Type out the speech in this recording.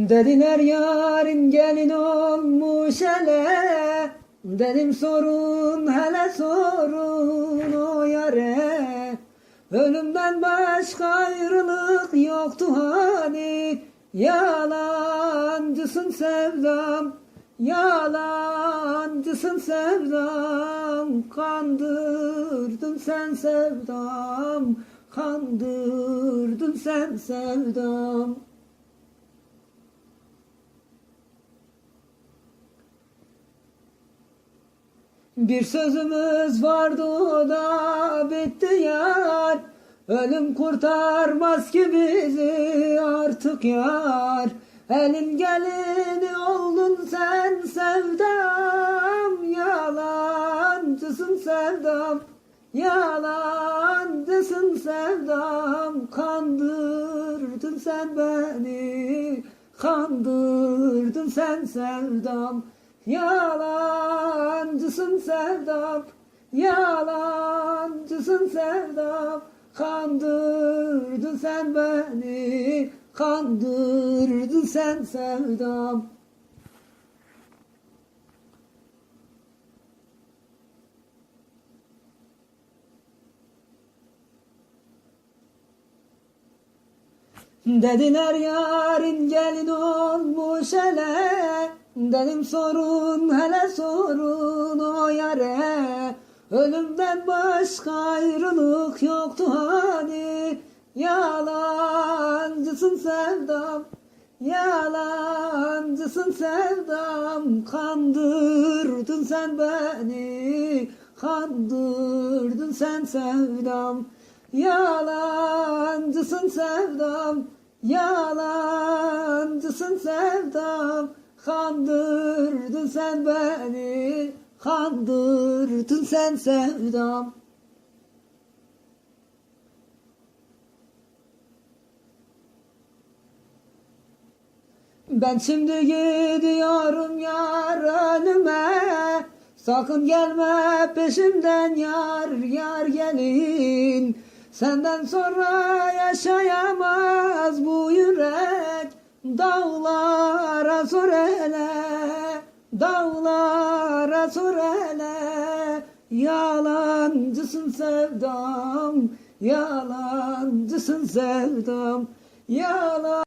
Dediler yarın gelin olmuş hele, dedim sorun hele sorun o yare. Ölümden başka ayrılık yoktu hani, yalancısın sevdam, yalancısın sevdam, kandırdın sen sevdam, kandırdın sen sevdam. Bir sözümüz vardı o da bitti yar, ölüm kurtarmaz ki bizi artık yar. Elin gelini oldun sen sevdam, yalancısın sevdam, yalancısın sevdam, kandırdın sen beni, kandırdın sen sevdam. Yalancısın sevdam, yalancısın sevdam, kandırdın sen beni, kandırdın sen sevdam. Dediler yarın gelin olmuş hele, dedim sorun hele sorun o yare. Ölümden başka ayrılık yoktu hani, yalancısın sevdam, yalancısın sevdam, kandırdın sen beni, kandırdın sen sevdam. Yalancısın sevdam, yalancısın sevdam, kandırdın sen beni, kandırdın sen sevdam. Ben şimdi gidiyorum yar önüme, sakın gelme peşimden yar, yar gelin. Senden sonra yaşayamaz bu yürek, dağlara sor hele, dağlara sor hele. Yalancısın sevdam, yalancısın sevdam, yalan.